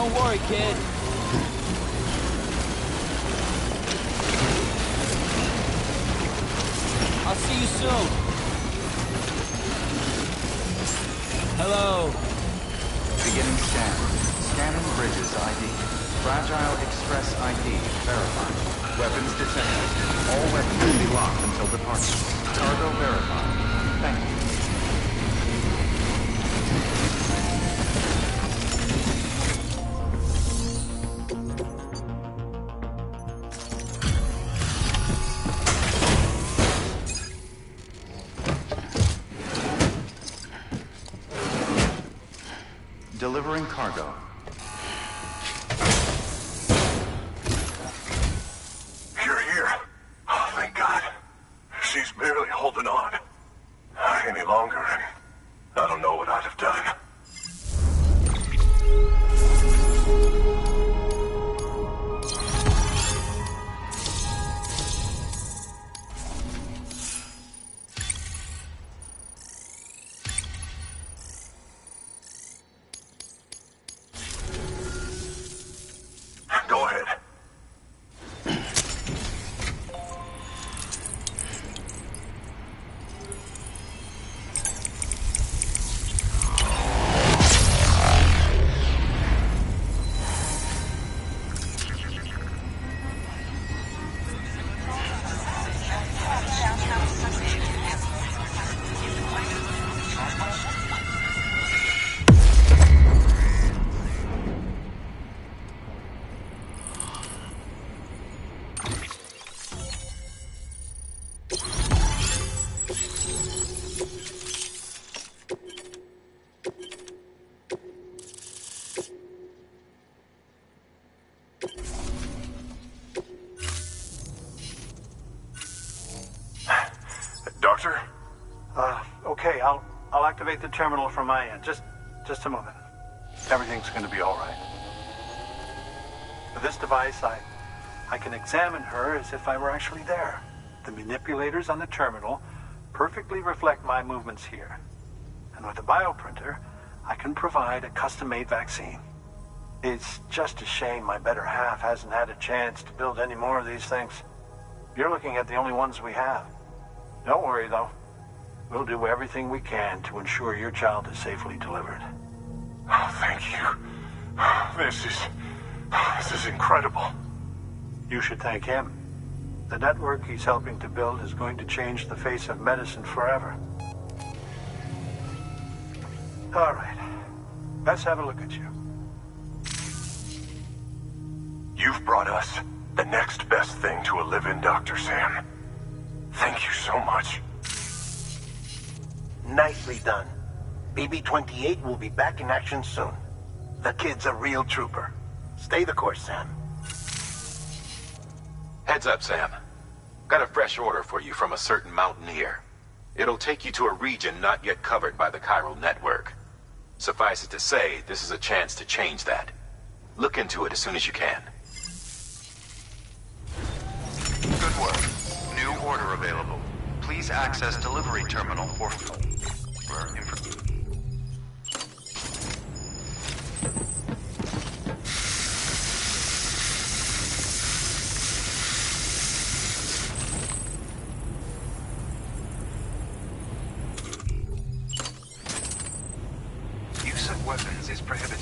Don't worry, kid. I'll see you soon. Hello. Beginning scan. Scanning bridges ID. Fragile Express ID verified. Weapons detected. All weapons will be locked until departure. Cargo verified. Thank you. Delivering cargo. You're here. Oh, thank God. She's barely holding on. Any longer, and I don't know what I'd have done. Go ahead. Doctor? Okay, I'll activate the terminal from my end. Just a moment. Everything's going to be all right. With this device, I can examine her as if I were actually there. The manipulators on the terminal perfectly reflect my movements here. And with the bioprinter, I can provide a custom-made vaccine. It's just a shame my better half hasn't had a chance to build any more of these things. You're looking at the only ones we have. Don't worry, though. We'll do everything we can to ensure your child is safely delivered. Oh, thank you. This is incredible. You should thank him. The network he's helping to build is going to change the face of medicine forever. All right. Let's have a look at you. You've brought us the next best thing to a live-in Dr. Sam. Thank you so much. Nicely done. BB-28 will be back in action soon. The kid's a real trooper. Stay the course, Sam. Heads up, Sam. Got a fresh order for you from a certain mountaineer. It'll take you to a region not yet covered by the chiral network. Suffice it to say, this is a chance to change that. Look into it as soon as you can. Good work. New order available. Please access delivery terminal for information. Use of weapons is prohibited.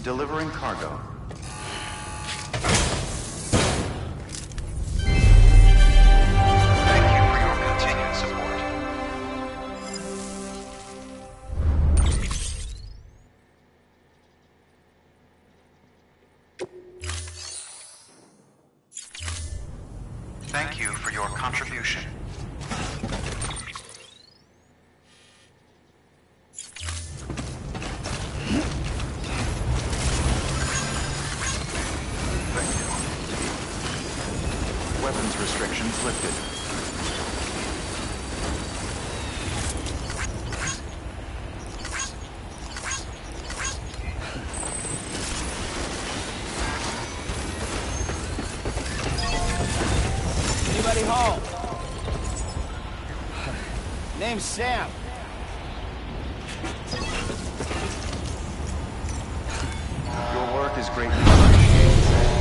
Delivering cargo. Thank you for your continued support. Thank you for your contribution. lifted. Anybody home? Name's Sam. Your work is greatly appreciated, Sam.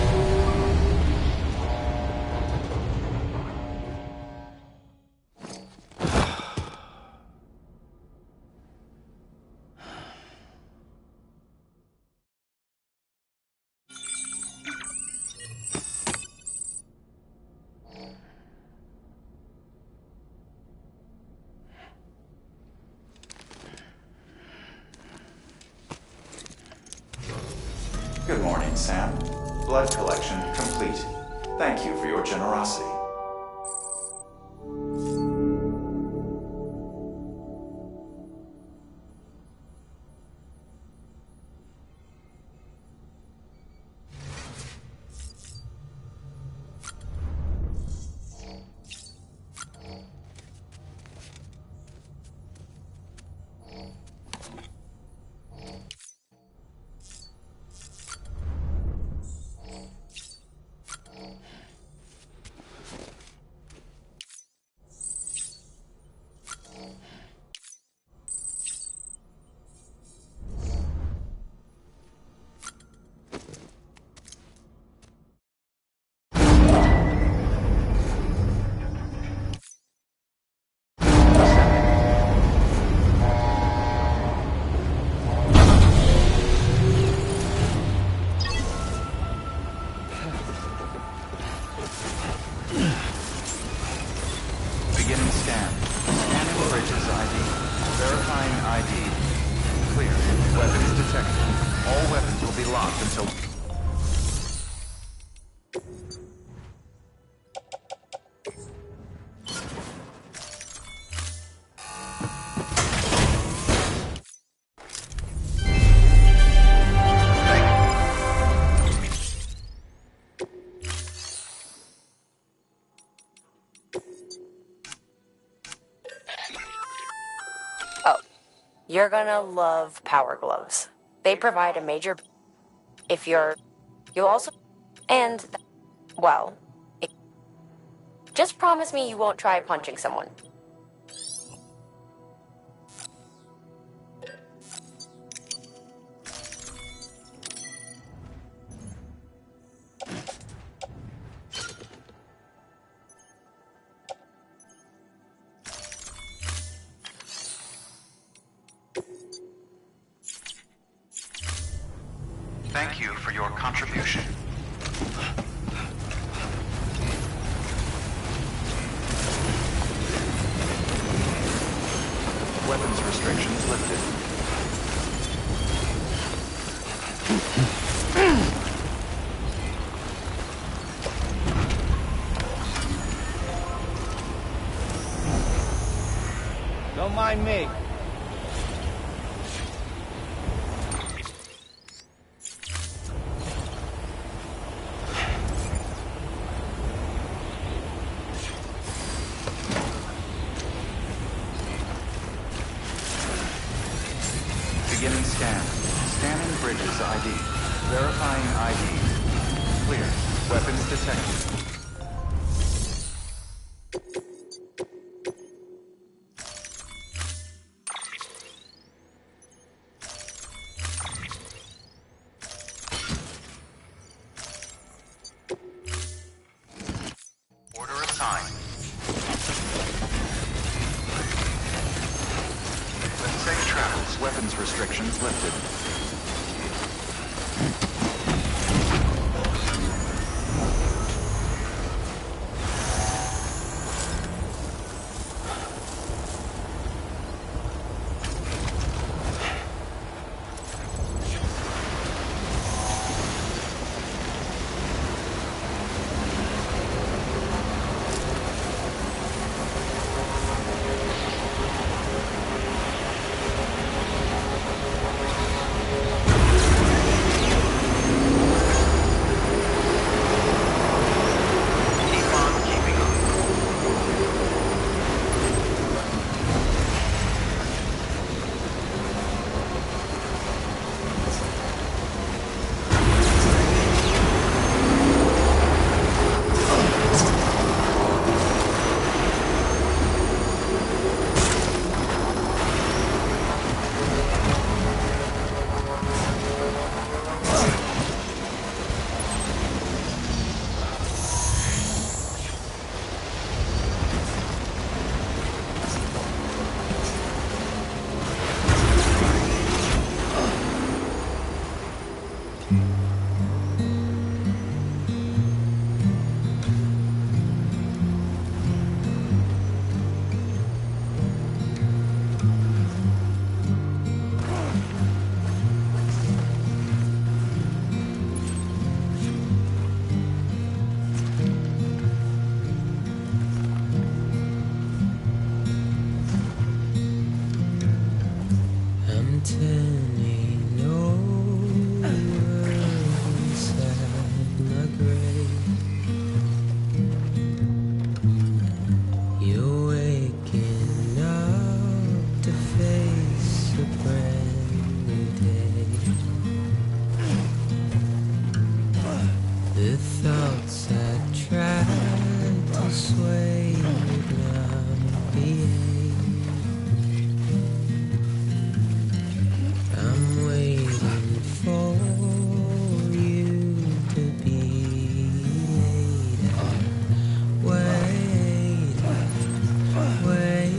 Good morning, Sam. Blood collection complete. Thank you for your generosity. Beginning scan. Scanning bridges ID. Verifying ID. Clear. Weapons detected. All weapons will be locked until... Oh, you're gonna love Power Gloves. They provide a major... If you'll also... And, well... Just promise me you won't try punching someone. Thank you for your contribution. Weapons restrictions lifted. Don't mind me. Beginning scan. Scanning bridges ID. Verifying ID. Clear. Weapons detected. Order assigned. Safe travels. Weapons restrictions lifted. ain't no word inside my grave. You're waking up to face a brand new day. The thoughts I tried to sway would not behave. I'm waiting for you to be later. Wait, wait.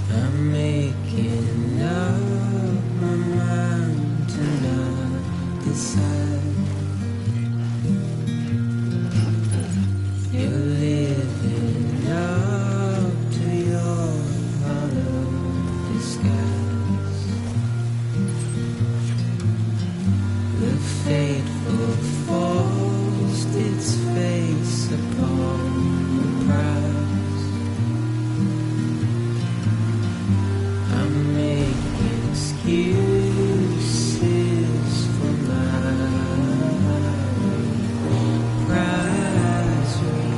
I'm making up my mind to not decide. You're living up to your hollow disguise. The fateful forced its face upon the prize. I'm making excuses for my prize ring.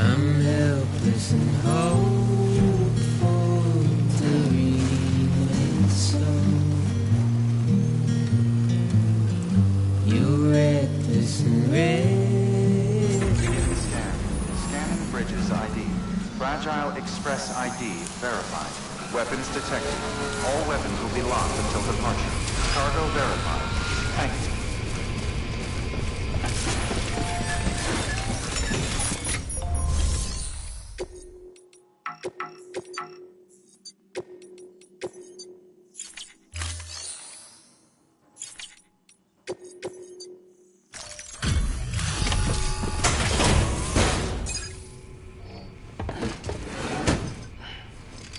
I'm helpless and hopeful to remain so. You're reckless and red. Scan. Scanning Bridges ID. Fragile Express ID verified. Weapons detected. All weapons will be locked until departure. Cargo verified. Thank you.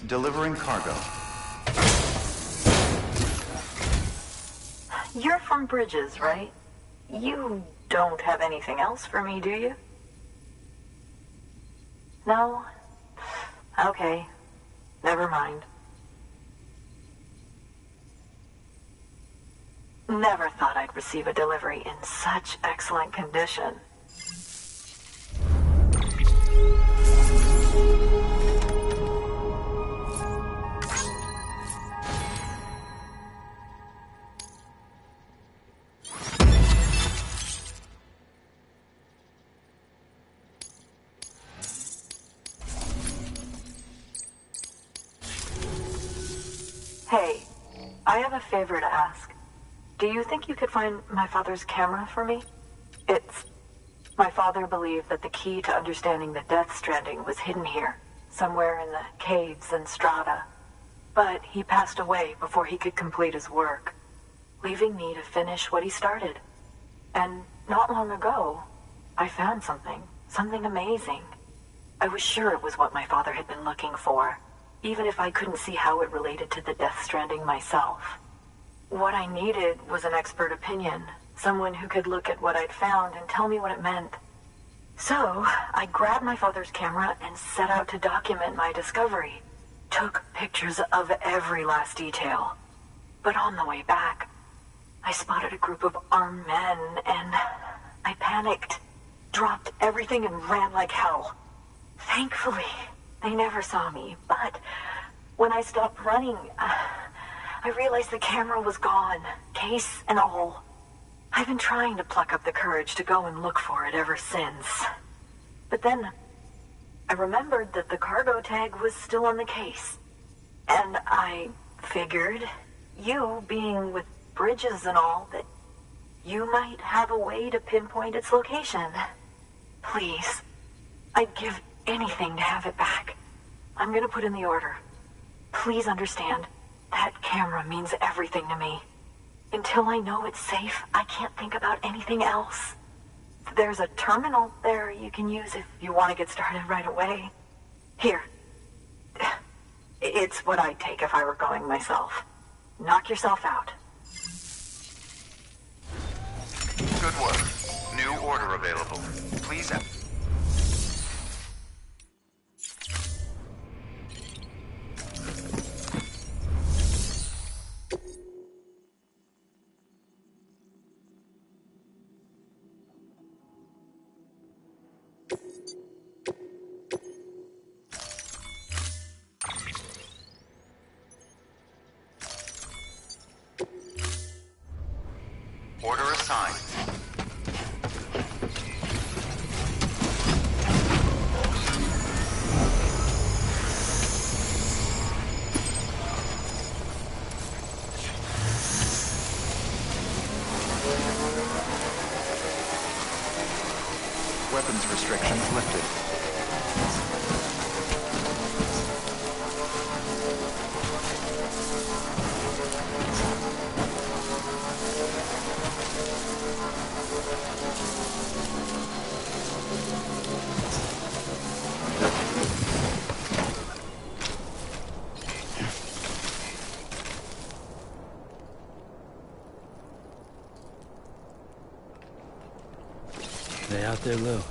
Delivering cargo. You're from Bridges, right? You don't have anything else for me, do you? No? Okay. Never mind. Never thought I'd receive a delivery in such excellent condition. Hey, I have a favor to ask. Do you think you could find my father's camera for me? My father believed that the key to understanding the Death Stranding was hidden here, somewhere in the caves and strata. But he passed away before he could complete his work, leaving me to finish what he started. And not long ago, I found something amazing. I was sure it was what my father had been looking for, even if I couldn't see how it related to the Death Stranding myself. What I needed was an expert opinion, someone who could look at what I'd found and tell me what it meant. So, I grabbed my father's camera and set out to document my discovery. Took pictures of every last detail. But on the way back, I spotted a group of armed men and I panicked, dropped everything and ran like hell. Thankfully, they never saw me, but when I stopped running, I realized the camera was gone, case and all. I've been trying to pluck up the courage to go and look for it ever since. But then I remembered that the cargo tag was still on the case. And I figured, you being with Bridges and all, that you might have a way to pinpoint its location. Please, I'd give anything to have it back. I'm gonna put in the order. Please understand, that camera means everything to me. Until I know it's safe, I can't think about anything else. There's a terminal there you can use if you want to get started right away. Here. It's what I'd take if I were going myself. Knock yourself out. Good work. New order available. Please. Order assigned. Weapons restrictions lifted. They out there low.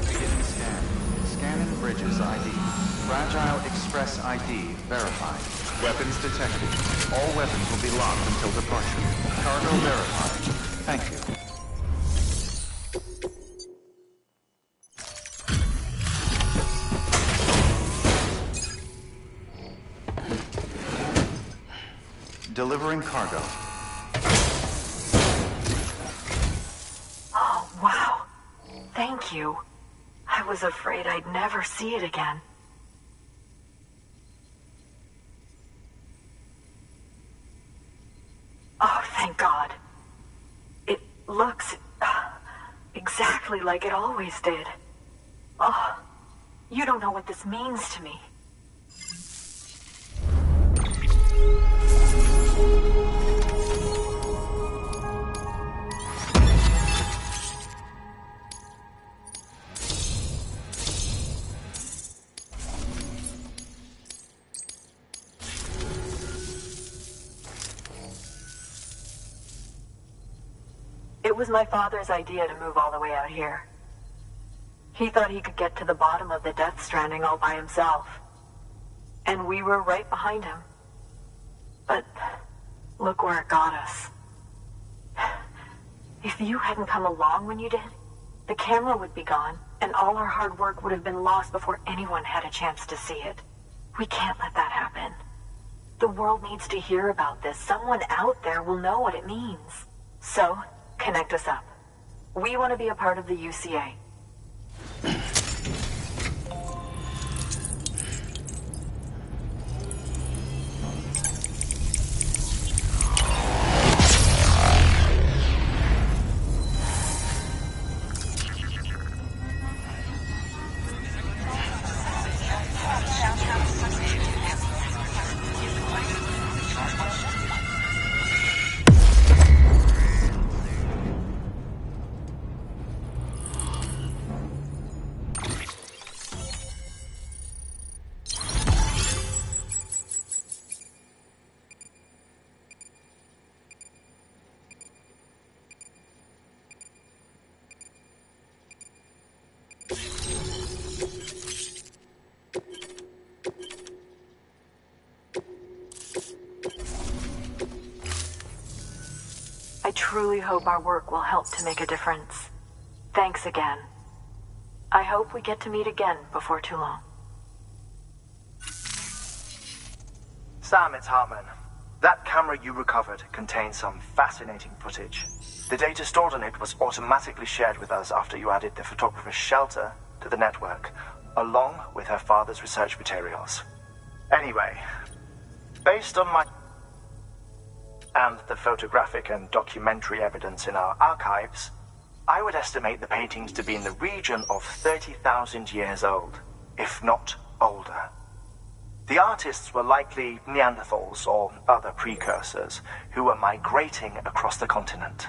Beginning scan. Scanning Bridges ID. Fragile Express ID verified. Weapons detected. All weapons will be locked until departure. Cargo verified. Thank you. Delivering cargo. Oh, wow. Thank you. I was afraid I'd never see it again. Oh, thank God. It looks exactly like it always did. Oh, you don't know what this means to me. It was my father's idea to move all the way out here. He thought he could get to the bottom of the Death Stranding all by himself. And we were right behind him. But look where it got us. If you hadn't come along when you did, the camera would be gone, and all our hard work would have been lost before anyone had a chance to see it. We can't let that happen. The world needs to hear about this. Someone out there will know what it means. So, connect us up. We want to be a part of the UCA. I truly hope our work will help to make a difference. Thanks again. I hope we get to meet again before too long. Sam, it's Hartman. That camera you recovered contains some fascinating footage. The data stored on it was automatically shared with us after you added the photographer's shelter to the network, along with her father's research materials. Anyway, based on my and the photographic and documentary evidence in our archives, I would estimate the paintings to be in the region of 30,000 years old, if not older. The artists were likely Neanderthals or other precursors who were migrating across the continent.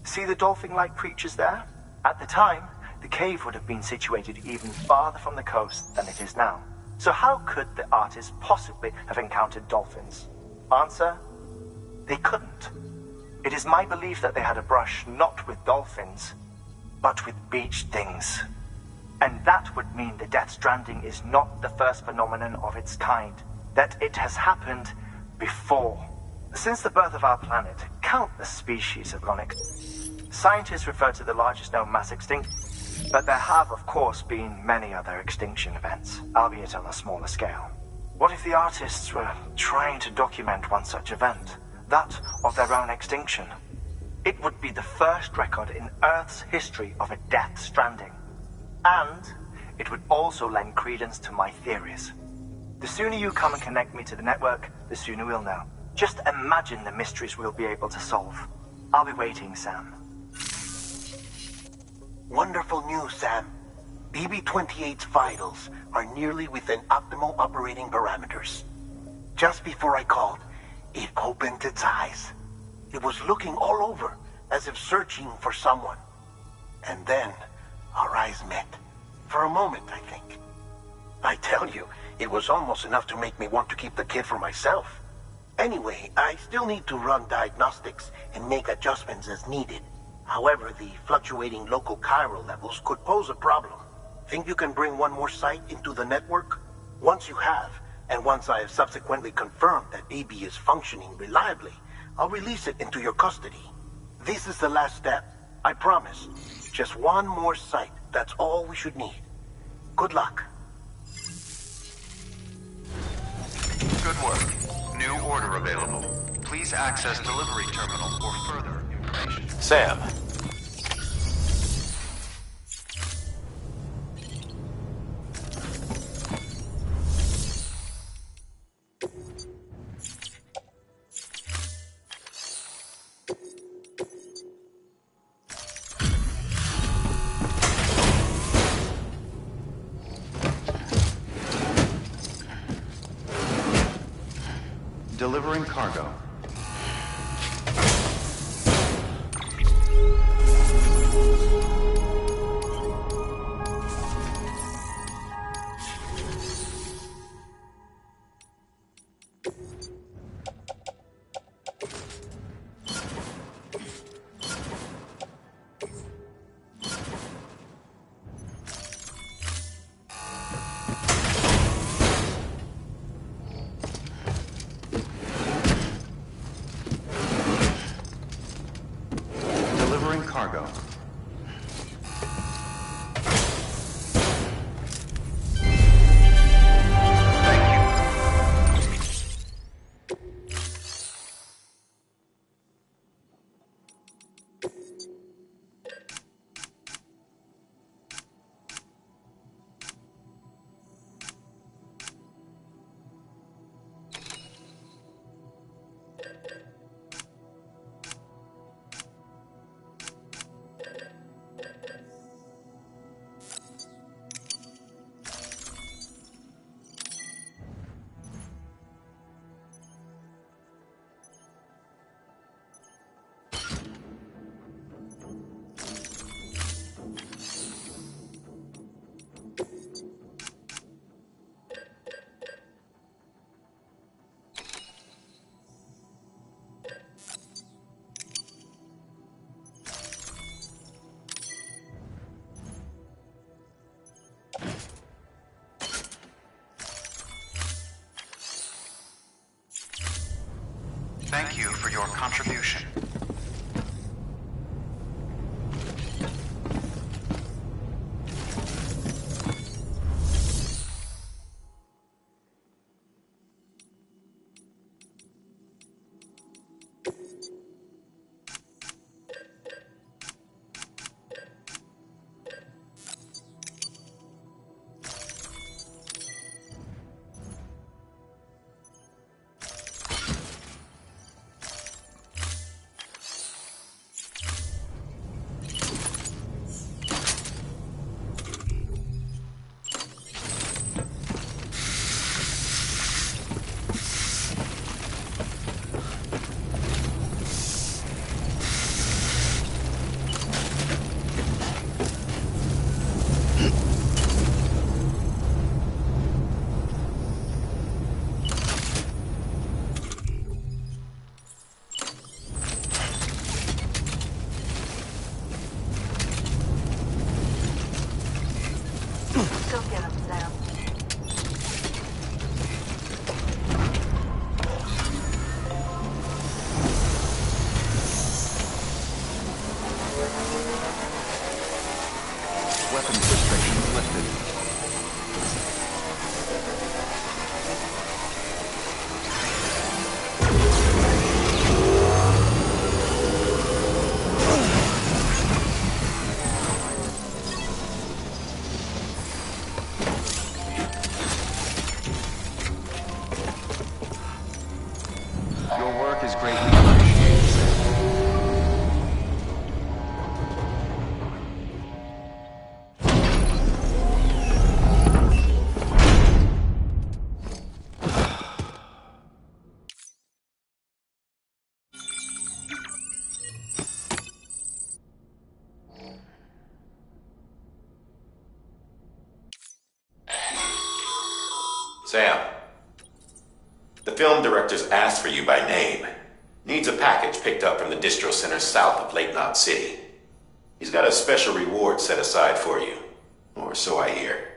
See the dolphin-like creatures there? At the time, the cave would have been situated even farther from the coast than it is now. So how could the artists possibly have encountered dolphins? Answer: they couldn't. It is my belief that they had a brush not with dolphins, but with beach things. And that would mean the Death Stranding is not the first phenomenon of its kind, that it has happened before. Since the birth of our planet, countless species have gone extinct. Scientists refer to the largest known mass extinction, but there have, of course, been many other extinction events, albeit on a smaller scale. What if the artists were trying to document one such event? That of their own extinction. It would be the first record in Earth's history of a Death Stranding. And it would also lend credence to my theories. The sooner you come and connect me to the network, the sooner we'll know. Just imagine the mysteries we'll be able to solve. I'll be waiting, Sam. Wonderful news, Sam. BB-28's vitals are nearly within optimal operating parameters. Just before I called, it opened its eyes. It was looking all over, as if searching for someone. And then, our eyes met. For a moment, I think. I tell you, It was almost enough to make me want to keep the kid for myself. Anyway, I still need to run diagnostics and make adjustments as needed. However, the fluctuating local chiral levels could pose a problem. Think you can bring one more site into the network? Once you have, and once I have subsequently confirmed that BB is functioning reliably, I'll release it into your custody. This is the last step. I promise. Just one more site. That's all we should need. Good luck. Good work. New order available. Please access delivery terminal for further information. Sam. Delivering cargo. Delivering cargo. Thank you for your contribution. Go get him, Sam. Weapons restrictions lifted. Your work is greatly appreciated, sir. Sam. The film director's asked for you by name. Needs a package picked up from the distro center south of Lake Knot City. He's got a special reward set aside for you. Or so I hear.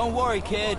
Don't worry, kid.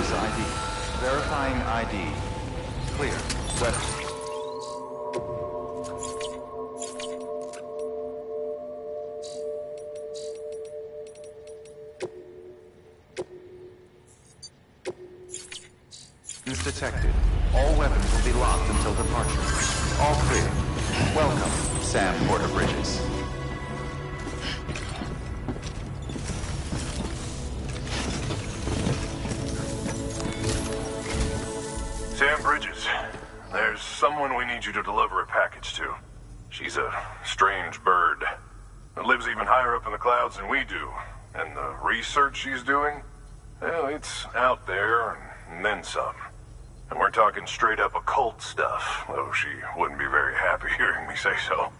Bridges ID. Verifying ID. Clear. Weapons. Detected. All weapons will be locked until departure. All clear. Welcome, Sam Porter Bridges. Sam Bridges, there's someone we need you to deliver a package to. She's a strange bird that lives even higher up in the clouds than we do. And the research she's doing, well, it's out there and then some. And we're talking straight up occult stuff, though she wouldn't be very happy hearing me say so.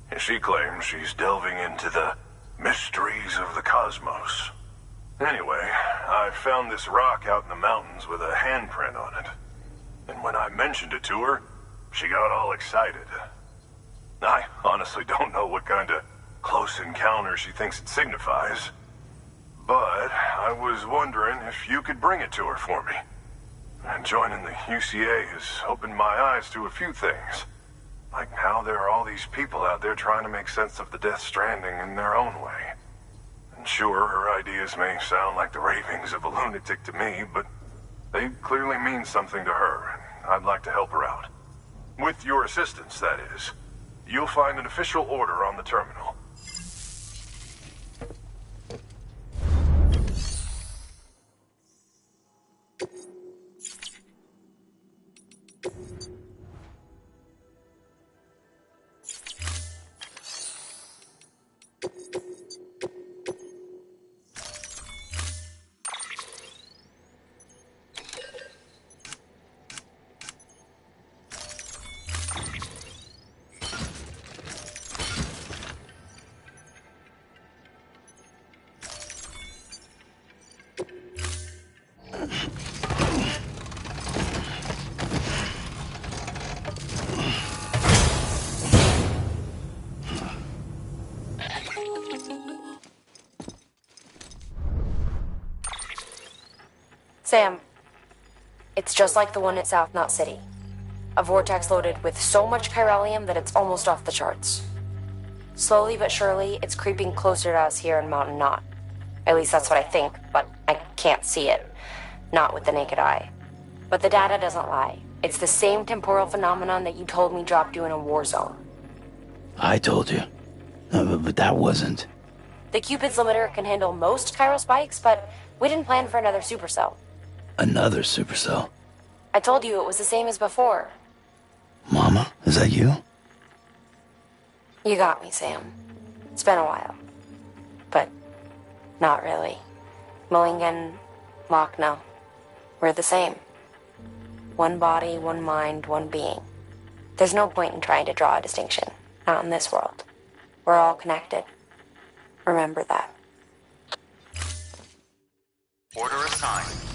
And she claims she's delving into the mysteries of the cosmos. Anyway, I found this rock out in the mountains with a handprint on it. And when I mentioned it to her, she got all excited. I honestly don't know what kind of close encounter she thinks it signifies. But I was wondering if you could bring it to her for me. And joining the UCA has opened my eyes to a few things. Like how there are all these people out there trying to make sense of the Death Stranding in their own way. And sure, her ideas may sound like the ravings of a lunatic to me, but they clearly mean something to her, and I'd like to help her out. With your assistance, that is. You'll find an official order on the terminal. Sam, it's just like the one at South Knot City. A vortex loaded with so much chiralium that it's almost off the charts. Slowly but surely, it's creeping closer to us here in Mountain Knot. At least that's what I think, but I can't see it. Not with the naked eye. But the data doesn't lie. It's the same temporal phenomenon that you told me dropped you in a war zone. I told you. But that wasn't. The Cupid's limiter can handle most chiral spikes, but we didn't plan for another supercell. Another supercell? I told you it was the same as before. Mama, is that you? You got me, Sam. It's been a while. But not really. Mulligan, Lochner, we're the same. One body, one mind, one being. There's no point in trying to draw a distinction. Not in this world. We're all connected. Remember that. Order assigned.